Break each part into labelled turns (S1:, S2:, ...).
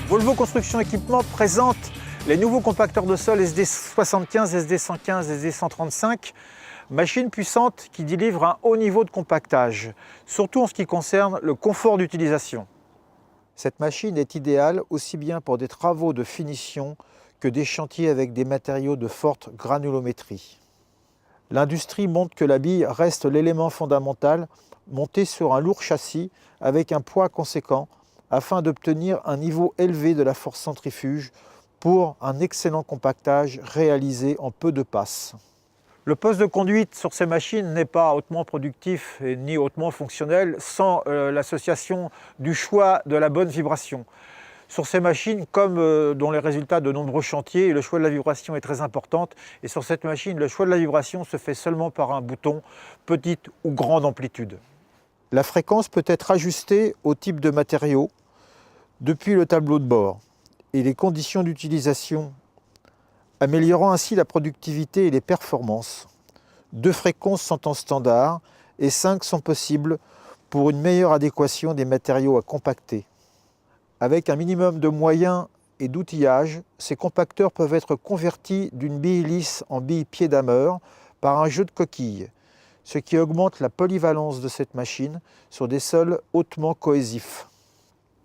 S1: Volvo Construction Équipement présente les nouveaux compacteurs de sol SD75, SD115, SD135, machines puissantes qui délivrent un haut niveau de compactage, surtout en ce qui concerne le confort d'utilisation. Cette machine est idéale aussi bien pour des travaux de finition que des chantiers avec des matériaux de forte granulométrie. L'industrie montre que la bille reste l'élément fondamental, monté sur un lourd châssis avec un poids conséquent, afin d'obtenir un niveau élevé de la force centrifuge pour un excellent compactage réalisé en peu de passes. Le poste de conduite sur ces machines n'est pas hautement productif et ni hautement fonctionnel sans l'association du choix de la bonne vibration. Sur ces machines, comme dans les résultats de nombreux chantiers, le choix de la vibration est très important. Et sur cette machine, le choix de la vibration se fait seulement par un bouton, petite ou grande amplitude. La fréquence peut être ajustée au type de matériau depuis le tableau de bord et les conditions d'utilisation, améliorant ainsi la productivité et les performances. 2 fréquences sont en standard et 5 sont possibles pour une meilleure adéquation des matériaux à compacter. Avec un minimum de moyens et d'outillage, ces compacteurs peuvent être convertis d'une bille lisse en bille pied-dameur par un jeu de coquilles, ce qui augmente la polyvalence de cette machine sur des sols hautement cohésifs.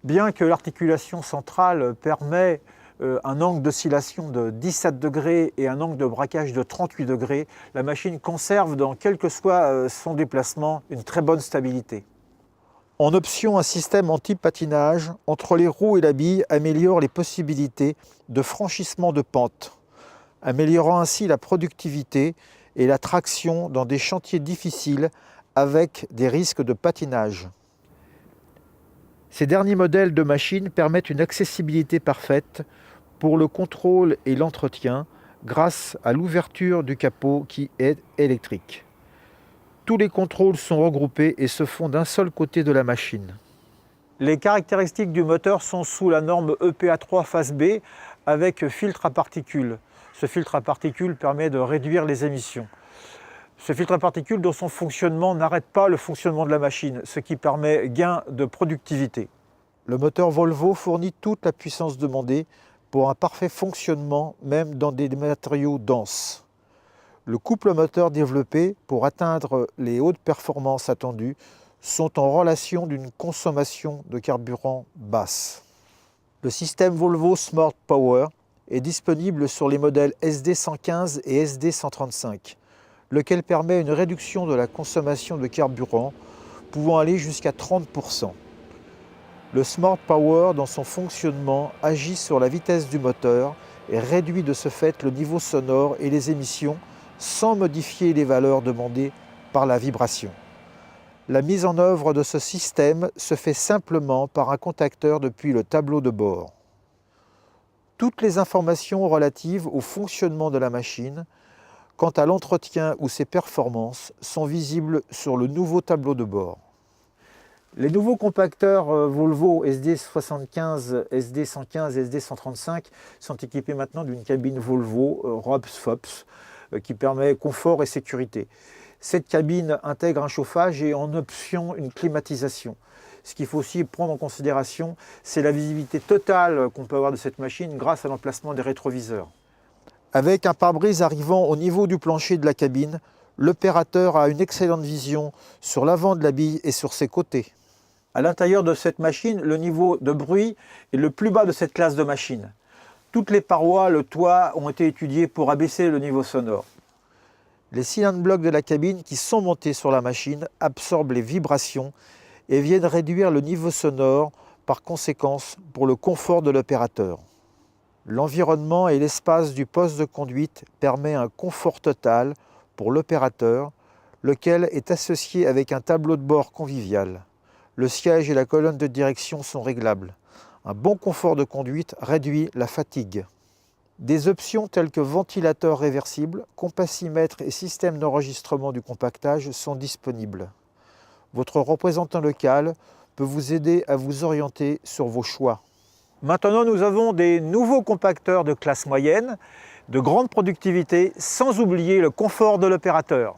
S1: Bien que l'articulation centrale permet un angle d'oscillation de 17 degrés et un angle de braquage de 38 degrés, la machine conserve, dans quel que soit son déplacement, une très bonne stabilité. En option, un système anti-patinage entre les roues et la bille améliore les possibilités de franchissement de pente, améliorant ainsi la productivité et la traction dans des chantiers difficiles avec des risques de patinage. Ces derniers modèles de machines permettent une accessibilité parfaite pour le contrôle et l'entretien grâce à l'ouverture du capot qui est électrique. Tous les contrôles sont regroupés et se font d'un seul côté de la machine. Les caractéristiques du moteur sont sous la norme EPA3 phase B avec filtre à particules. Ce filtre à particules permet de réduire les émissions. Ce filtre à particules, dans son fonctionnement, n'arrête pas le fonctionnement de la machine, ce qui permet gain de productivité. Le moteur Volvo fournit toute la puissance demandée pour un parfait fonctionnement, même dans des matériaux denses. Le couple moteur développé pour atteindre les hautes performances attendues sont en relation d'une consommation de carburant basse. Le système Volvo Smart Power est disponible sur les modèles SD115 et SD135, lequel permet une réduction de la consommation de carburant pouvant aller jusqu'à 30%. Le Smart Power, dans son fonctionnement, agit sur la vitesse du moteur et réduit de ce fait le niveau sonore et les émissions sans modifier les valeurs demandées par la vibration. La mise en œuvre de ce système se fait simplement par un contacteur depuis le tableau de bord. Toutes les informations relatives au fonctionnement de la machine, quant à l'entretien ou ses performances, sont visibles sur le nouveau tableau de bord. Les nouveaux compacteurs Volvo SD75, SD115 et SD135 sont équipés maintenant d'une cabine Volvo ROPS-FOPS qui permet confort et sécurité. Cette cabine intègre un chauffage et en option une climatisation. Ce qu'il faut aussi prendre en considération, c'est la visibilité totale qu'on peut avoir de cette machine grâce à l'emplacement des rétroviseurs. Avec un pare-brise arrivant au niveau du plancher de la cabine, l'opérateur a une excellente vision sur l'avant de la bille et sur ses côtés. À l'intérieur de cette machine, le niveau de bruit est le plus bas de cette classe de machine. Toutes les parois, le toit ont été étudiés pour abaisser le niveau sonore. Les cylindres blocs de la cabine qui sont montés sur la machine absorbent les vibrations et viennent réduire le niveau sonore par conséquence pour le confort de l'opérateur. L'environnement et l'espace du poste de conduite permet un confort total pour l'opérateur, lequel est associé avec un tableau de bord convivial. Le siège et la colonne de direction sont réglables. Un bon confort de conduite réduit la fatigue. Des options telles que ventilateur réversible, compassimètre et système d'enregistrement du compactage sont disponibles. Votre représentant local peut vous aider à vous orienter sur vos choix. Maintenant, nous avons des nouveaux compacteurs de classe moyenne, de grande productivité, sans oublier le confort de l'opérateur.